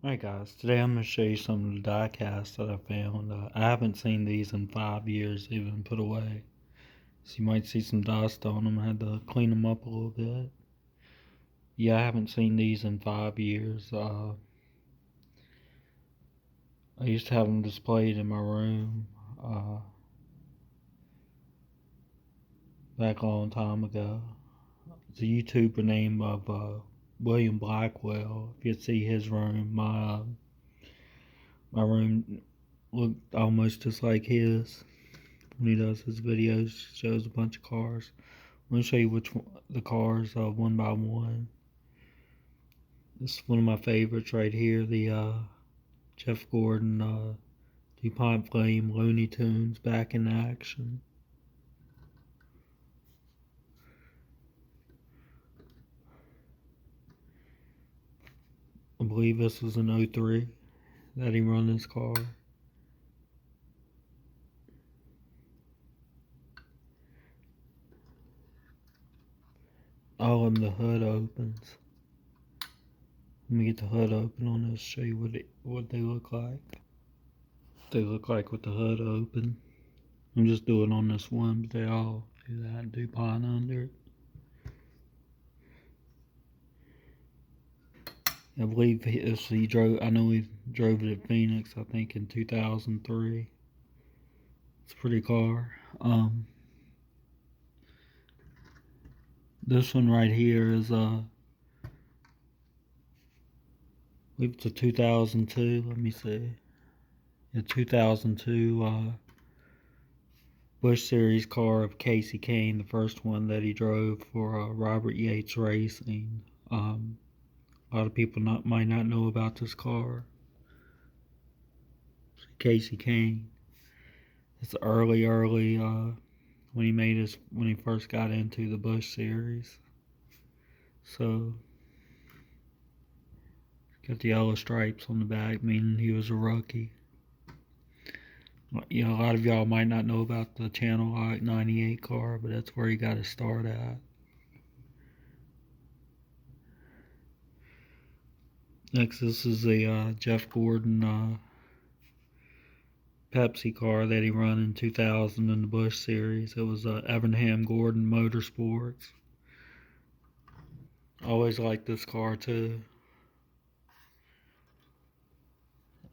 Alright guys, today I'm going to show you some of the die casts that I found. I haven't seen these in 5 years they've been put away. So you might see some dust on them. I had to clean them up a little bit. Yeah, I haven't seen these in 5 years. I used to have them displayed in my room back a long time ago. It's a YouTuber named William Blackwell. If you see his room, my room looked almost just like his. When he does his videos, shows a bunch of cars. I'm going to show you the cars one by one. This is one of my favorites right here, the Jeff Gordon DuPont Flame Looney Tunes back in action. I believe this was an 03 that he run this car. Oh, and the hood opens. Let me get the hood open on this, show you what they look like. They look like with the hood open. I'm just doing on this one, but they all do that. DuPont under it. I believe he drove. I know he drove it at Phoenix. I think in 2003. It's a pretty car. This one right here is I believe it's a 2002. Let me see. A 2002 Busch Series car of Kasey Kahne, the first one that he drove for Robert Yates Racing. A lot of people might not know about this car. Kasey Kahne. It's early when he first got into the Busch Series. So got the yellow stripes on the back, meaning he was a rookie. You know, a lot of y'all might not know about the Channel Lock 98 car, but that's where he got his start at. Next, this is the Jeff Gordon Pepsi car that he run in 2000 in the Busch Series. It was Evernham Gordon Motorsports. Always liked this car too.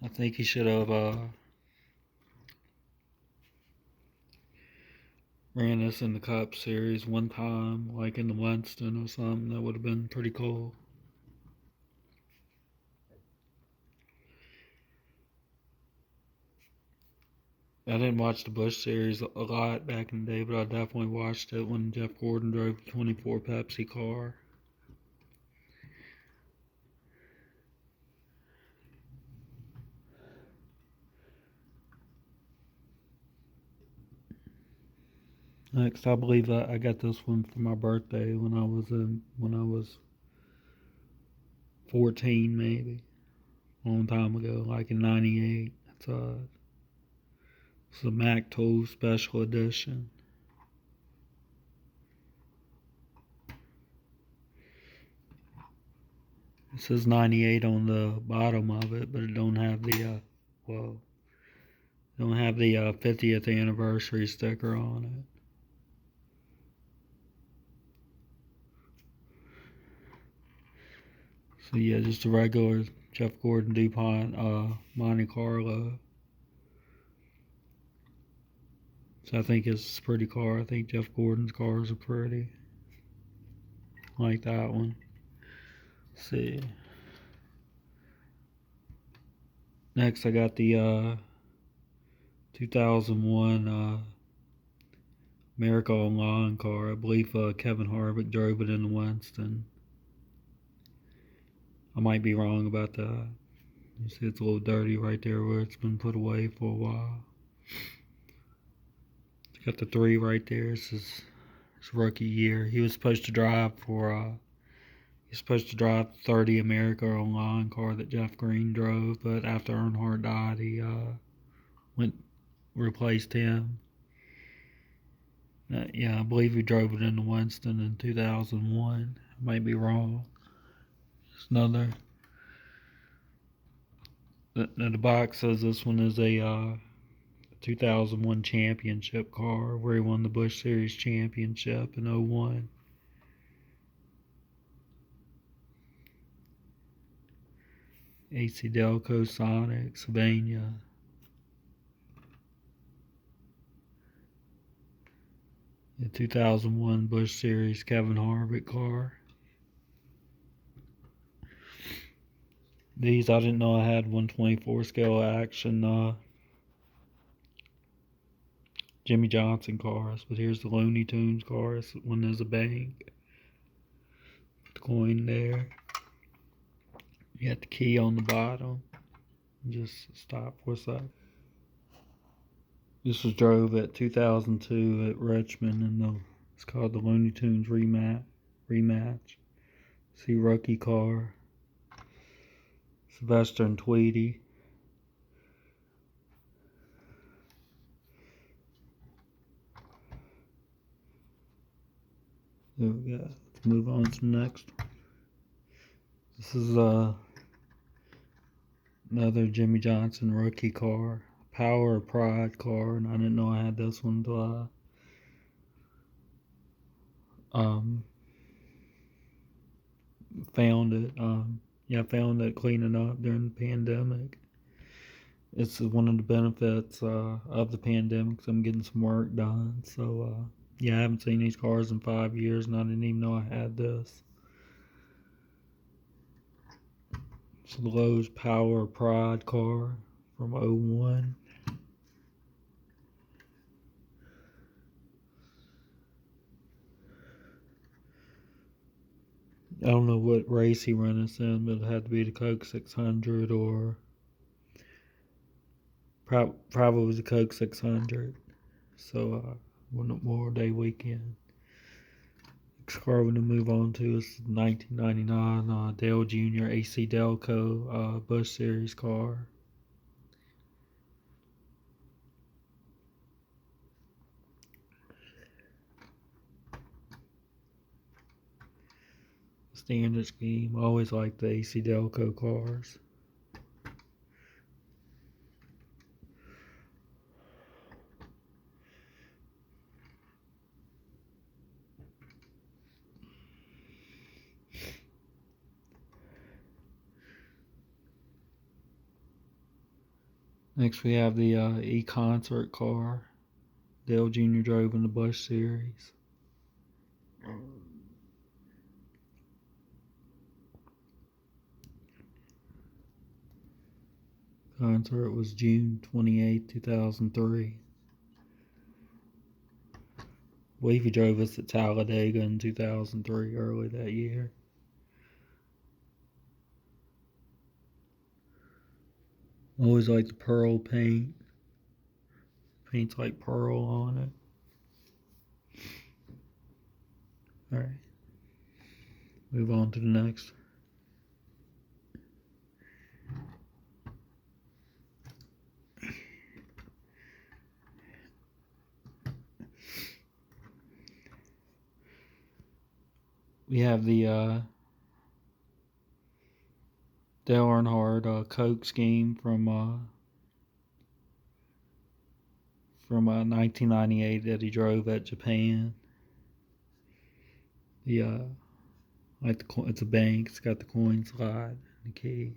I think he should have ran this in the Cup Series one time, like in the Winston or something. That would have been pretty cool. I didn't watch the Busch Series a lot back in the day, but I definitely watched it when Jeff Gordon drove the 24 Pepsi car. Next, I believe I got this one for my birthday when I was 14 maybe, a long time ago, like in '98. It's a Mac Tool Special Edition. It says 98 on the bottom of it, but it don't have the don't have the 50th anniversary sticker on it. So yeah, just a regular Jeff Gordon DuPont Monte Carlo. So I think it's a pretty car. I think Jeff Gordon's cars are pretty. Like that one. Let's see. Next I got the 2001 Miracle Encore. I believe Kevin Harvick drove it in the Winston. I might be wrong about that. You see it's a little dirty right there where it's been put away for a while. It's got the 3 right there. It's his rookie year. He was supposed to drive the 30 America Online car that Jeff Green drove, but after Earnhardt died, he replaced him. Yeah, I believe he drove it in the Winston in 2001. I might be wrong. It's another The box says this one is a 2001 championship car where he won the Busch Series championship in 01. AC Delco Sonic, Savannah. The 2001 Busch Series Kevin Harvick car. These I didn't know I had 124 scale action Jimmy Johnson cars, but here's the Looney Tunes cars. One is a bank. The coin there. You got the key on the bottom. Just stop for a sec. This was drove at 2002 at Richmond, and it's called the Looney Tunes rematch. See rookie car. Sylvester and Tweedy. There we go. Let's move on to the next. This is another Jimmy Johnson rookie car. Power of Pride car, and I didn't know I had this one until I found it. I found it cleaning up during the pandemic. It's one of the benefits of the pandemic. I'm getting some work done. So, I haven't seen these cars in 5 years, and I didn't even know I had this. It's the Lowe's Power of Pride car from 01. I don't know what race he ran us in, but it had to be the Coke 600 or probably was the Coke 600. So, Memorial Day weekend. Next car we're going to move on to is 1999 Dale Jr. AC Delco Busch Series car. Standard scheme. I always like the AC Delco cars. Next we have the E-Concert car. Dale Jr. drove in the Busch Series. Concert was June 28, 2003. I believe he drove us at Talladega in 2003, early that year. Always like the pearl paint. Paint's like pearl on it. Alright. Move on to the next. We have the Dale Earnhardt Coke scheme from 1998 that he drove at Japan. It's a bank. It's got the coin slide and the key.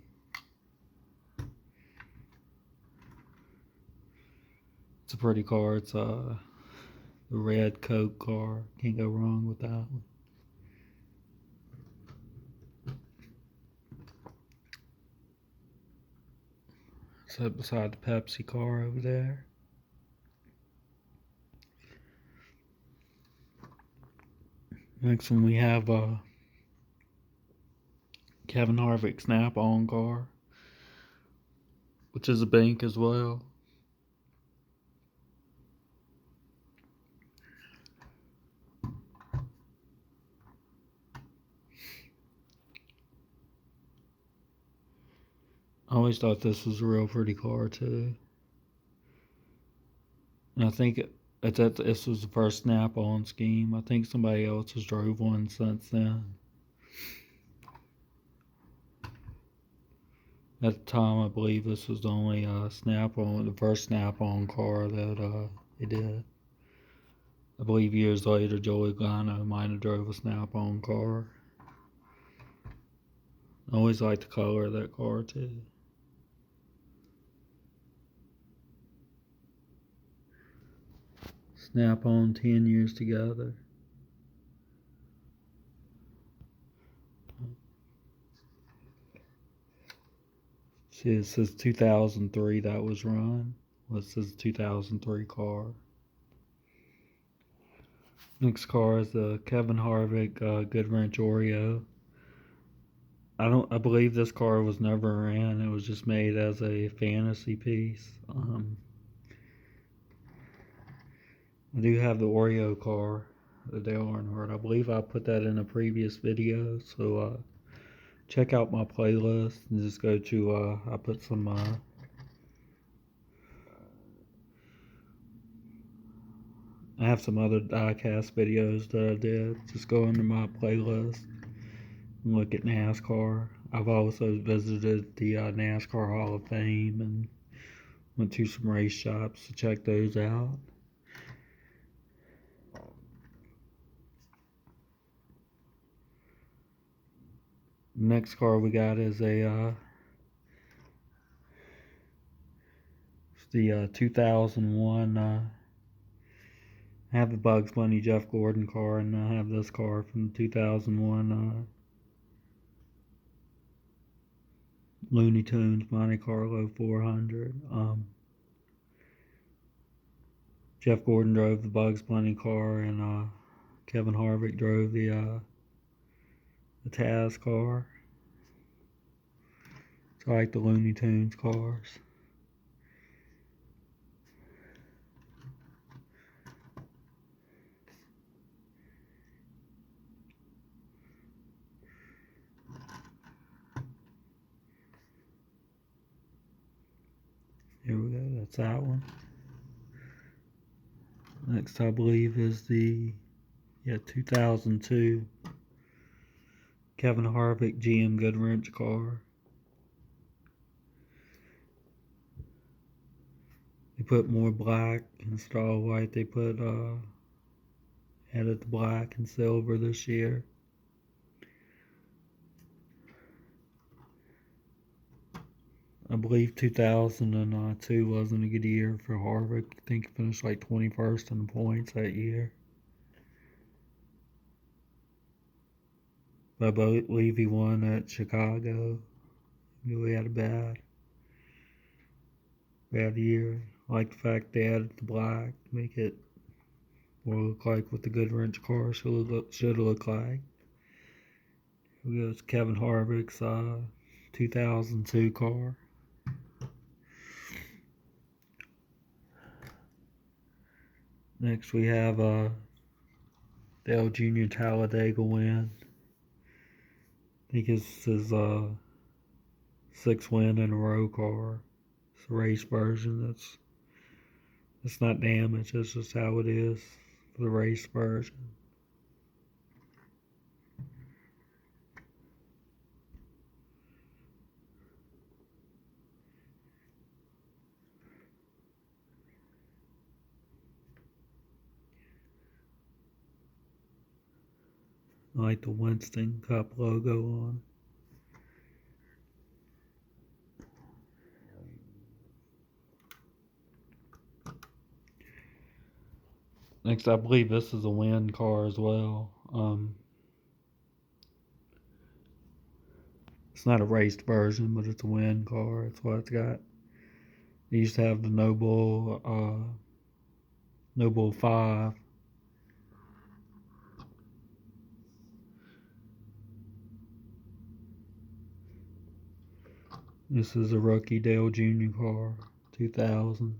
It's a pretty car. It's the red Coke car. Can't go wrong with that one. So beside the Pepsi car over there. Next one we have Kevin Harvick Snap-on car, which is a bank as well. I always thought this was a real pretty car too. And I think this was the first Snap-on scheme. I think somebody else has drove one since then. At the time, I believe this was the only the first Snap-on car that they did. I believe years later, Joey Logano might have drove a Snap-on car. I always liked the color of that car too. Snap-on 10 years together. See, it says 2003 that was run. Well, it says 2003 car. Next car is the Kevin Harvick Goodwrench Oreo. I believe this car was never ran. It was just made as a fantasy piece. I do have the Oreo car, the Dale Earnhardt. I believe I put that in a previous video. So check out my playlist and just go to I put some I have some other diecast videos that I did. Just go into my playlist and look at NASCAR. I've also visited the NASCAR Hall of Fame and went to some race shops to check those out. Next car we got is the 2001. I have the Bugs Bunny Jeff Gordon car, and I have this car from the 2001 Looney Tunes Monte Carlo 400. Jeff Gordon drove the Bugs Bunny car, and Kevin Harvick drove the Taz car. So I like the Looney Tunes cars. Here we go, that's that one. Next, I believe, is the 2002 Kevin Harvick GM Goodwrench car. They put more black instead of white. They put added the black and silver this year. I believe 2002 wasn't a good year for Harvick. I think he finished like 21st in the points that year. But I believe he won at Chicago. He really had a bad year. I like the fact they added the black, make it more look like what the Goodwrench car should look like. Here goes Kevin Harvick's 2002 car. Next we have Dale Jr. Talladega win. I think it's his 6th win in a row car. It's a race version. It's not damaged. It's just how it is for the race version. I like the Winston Cup logo on. Next, I believe this is a win car as well. It's not a raced version, but it's a win car. That's what it's got. They used to have the Noble 5. This is a rookie Dale Jr. car, 2000.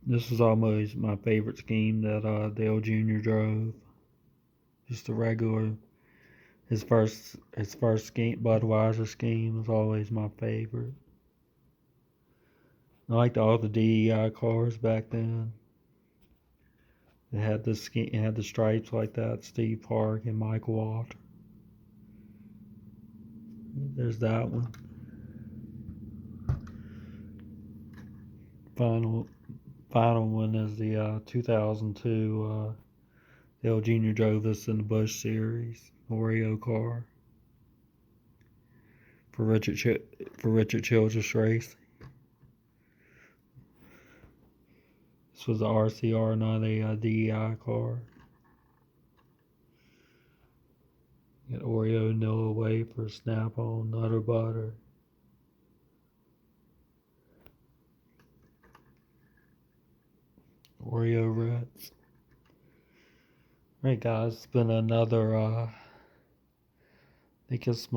This is almost my favorite scheme that Dale Jr. drove. Just a regular. His first scheme, Budweiser scheme, was always my favorite. I liked all the DEI cars back then. It had the scheme, it had the stripes like that. Steve Park and Michael Walter. There's that one. Final one is the 2002 Dale Jr. drove this in the Busch series Oreo car for Richard Childress race. This was the RCR, not a DEI car. Got Oreo Vanilla wafer, Snap-on, Nutter Butter. Oreo Reds. Alright guys, it's been another, I think it's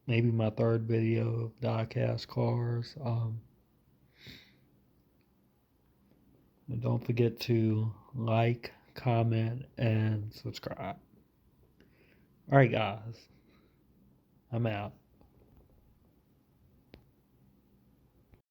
maybe my third video of diecast cars. And don't forget to like, comment, and subscribe. Alright guys, I'm out.